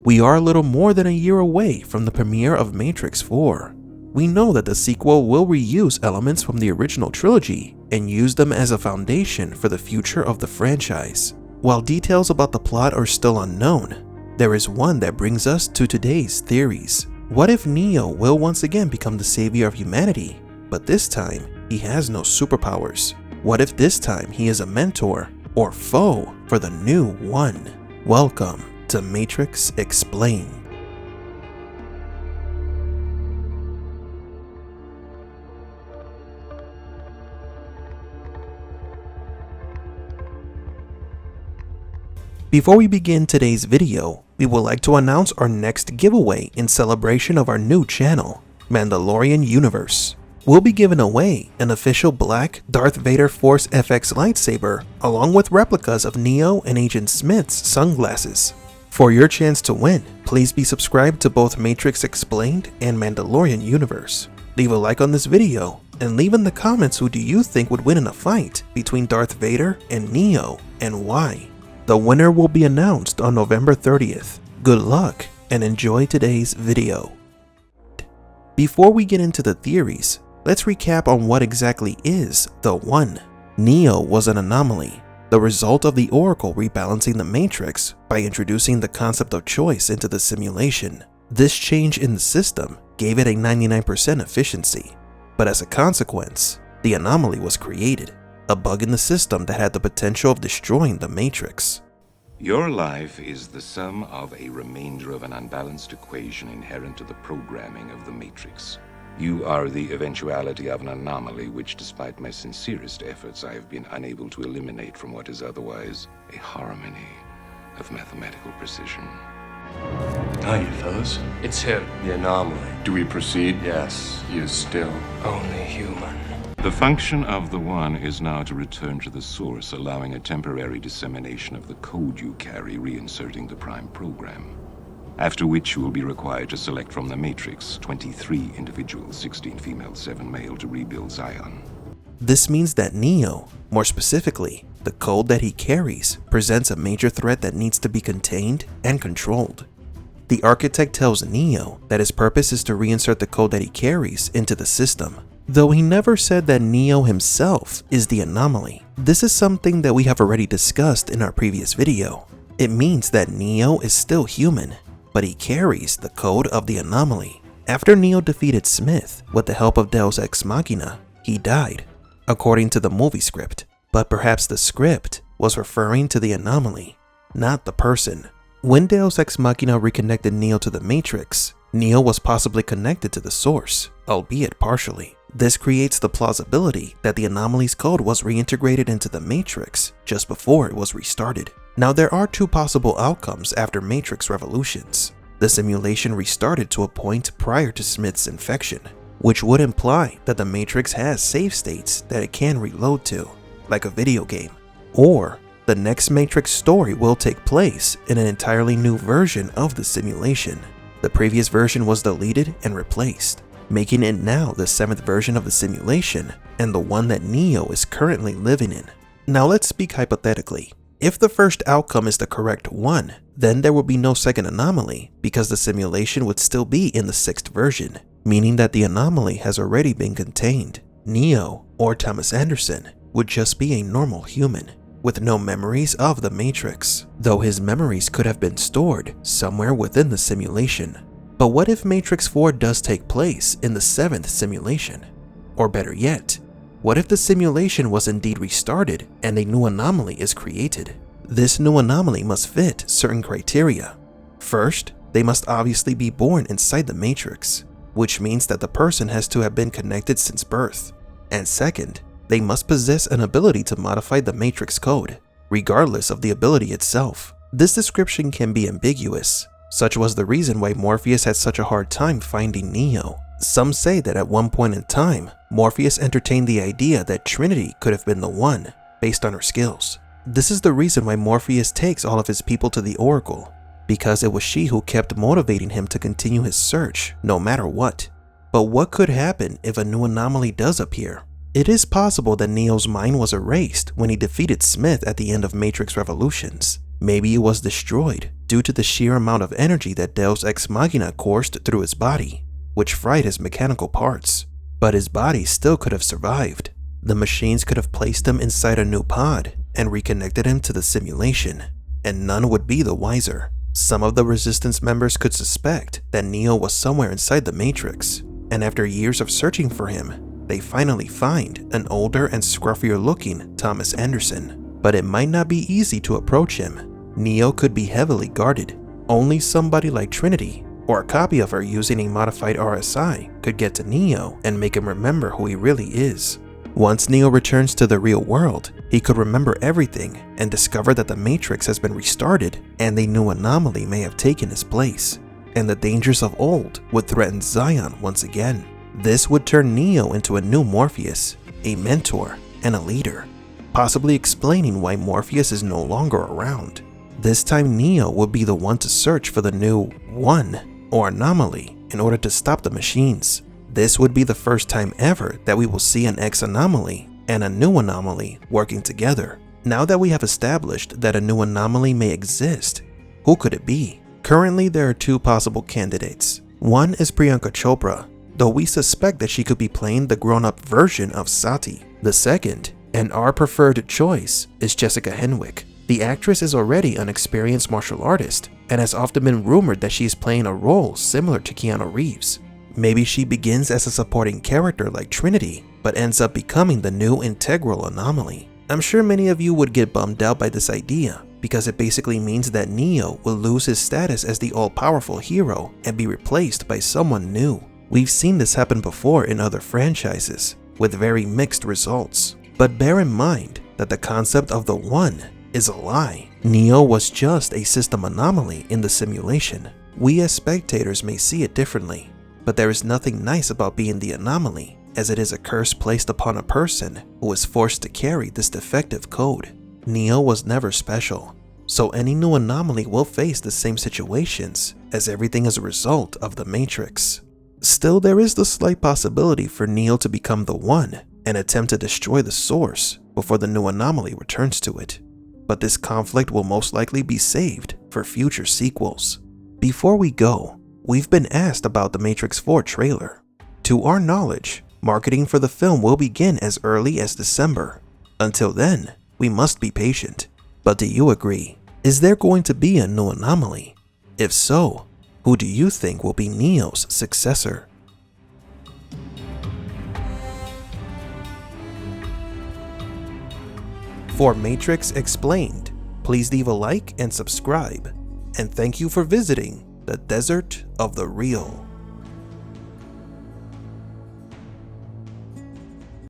We are a little more than a year away from the premiere of Matrix 4. We know that the sequel will reuse elements from the original trilogy and use them as a foundation for the future of the franchise. While details about the plot are still unknown, there is one that brings us to today's theories. What if Neo will once again become the savior of humanity, but this time he has no superpowers? What if this time he is a mentor or foe for the new one? Welcome to Matrix Explained. Before we begin today's video, we would like to announce our next giveaway in celebration of our new channel, Mandalorian Universe. We'll be giving away an official black Darth Vader Force FX lightsaber along with replicas of Neo and Agent Smith's sunglasses. For your chance to win, please be subscribed to both Matrix Explained and Mandalorian Universe. Leave a like on this video and leave in the comments who do you think would win in a fight between Darth Vader and Neo and why. The winner will be announced on November 30th. Good luck and enjoy today's video. Before we get into the theories, let's recap on what exactly is the One. Neo was an anomaly, the result of the Oracle rebalancing the Matrix by introducing the concept of choice into the simulation. This change in the system gave it a 99% efficiency, but as a consequence, the anomaly was created, a bug in the system that had the potential of destroying the Matrix. Your life is the sum of a remainder of an unbalanced equation inherent to the programming of the Matrix. You are the eventuality of an anomaly which, despite my sincerest efforts, I have been unable to eliminate from what is otherwise a harmony of mathematical precision. Hiya, fellas. It's him. The anomaly. Do we proceed? Yes, he is still Only human. The function of the One is now to return to the source, allowing a temporary dissemination of the code you carry, reinserting the Prime program. After which you will be required to select from the Matrix 23 individuals, 16 female, 7 male, to rebuild Zion. This means that Neo, more specifically, the code that he carries, presents a major threat that needs to be contained and controlled. The architect tells Neo that his purpose is to reinsert the code that he carries into the system, though he never said that Neo himself is the anomaly. This is something that we have already discussed in our previous video. It means that Neo is still human, but he carries the code of the anomaly. After Neo defeated Smith with the help of Deus Ex Machina, he died, according to the movie script. But perhaps the script was referring to the anomaly, not the person. When Deus Ex Machina reconnected Neo to the Matrix, Neo was possibly connected to the source, albeit partially. This creates the plausibility that the anomaly's code was reintegrated into the Matrix just before it was restarted. Now there are two possible outcomes after Matrix Revolutions. The simulation restarted to a point prior to Smith's infection, which would imply that the Matrix has save states that it can reload to, like a video game. Or the next Matrix story will take place in an entirely new version of the simulation. The previous version was deleted and replaced, making it now the 7th version of the simulation and the one that Neo is currently living in. Now let's speak hypothetically. If the first outcome is the correct one, then there will be no second anomaly because the simulation would still be in the 6th version, meaning that the anomaly has already been contained. Neo, or Thomas Anderson, would just be a normal human with no memories of the Matrix, though his memories could have been stored somewhere within the simulation. But what if Matrix 4 does take place in the 7th simulation? Or better yet, what if the simulation was indeed restarted and a new anomaly is created? This new anomaly must fit certain criteria. First, they must obviously be born inside the Matrix, which means that the person has to have been connected since birth. And second, they must possess an ability to modify the Matrix code, regardless of the ability itself. This description can be ambiguous. Such was the reason why Morpheus had such a hard time finding Neo. Some say that at one point in time, Morpheus entertained the idea that Trinity could have been the One, based on her skills. This is the reason why Morpheus takes all of his people to the Oracle, because it was she who kept motivating him to continue his search, no matter what. But what could happen if a new anomaly does appear? It is possible that Neo's mind was erased when he defeated Smith at the end of Matrix Revolutions. Maybe it was destroyed due to the sheer amount of energy that Deus Ex Machina coursed through his body, which fried his mechanical parts. But his body still could have survived. The machines could have placed him inside a new pod and reconnected him to the simulation, and none would be the wiser. Some of the Resistance members could suspect that Neo was somewhere inside the Matrix, and after years of searching for him, they finally find an older and scruffier looking Thomas Anderson. But it might not be easy to approach him. Neo could be heavily guarded. Only somebody like Trinity, or a copy of her using a modified RSI, could get to Neo and make him remember who he really is. Once Neo returns to the real world, he could remember everything and discover that the Matrix has been restarted and a new anomaly may have taken his place, and the dangers of old would threaten Zion once again. This would turn Neo into a new Morpheus, a mentor, and a leader, possibly explaining why Morpheus is no longer around. This time Neo would be the one to search for the new One, or anomaly, in order to stop the machines. This would be the first time ever that we will see an X anomaly and a new anomaly working together. Now that we have established that a new anomaly may exist, who could it be? Currently there are two possible candidates. One is Priyanka Chopra, though we suspect that she could be playing the grown-up version of Sati. The second, and our preferred choice, is Jessica Henwick. The actress is already an experienced martial artist and has often been rumored that she is playing a role similar to Keanu Reeves. Maybe she begins as a supporting character like Trinity, but ends up becoming the new integral anomaly. I'm sure many of you would get bummed out by this idea, because it basically means that Neo will lose his status as the all-powerful hero and be replaced by someone new. We've seen this happen before in other franchises, with very mixed results. But bear in mind that the concept of the One is a lie. Neo was just a system anomaly in the simulation. We as spectators may see it differently, but there is nothing nice about being the anomaly, as it is a curse placed upon a person who is forced to carry this defective code. Neo was never special, so any new anomaly will face the same situations, as everything is a result of the Matrix. Still, there is the slight possibility for Neo to become the One and attempt to destroy the source before the new anomaly returns to it. But this conflict will most likely be saved for future sequels. Before we go, we've been asked about the Matrix 4 trailer. To our knowledge, marketing for the film will begin as early as December. Until then, we must be patient. But do you agree? Is there going to be a new anomaly? If so, who do you think will be Neo's successor? For Matrix Explained, please leave a like and subscribe. And thank you for visiting the Desert of the Real.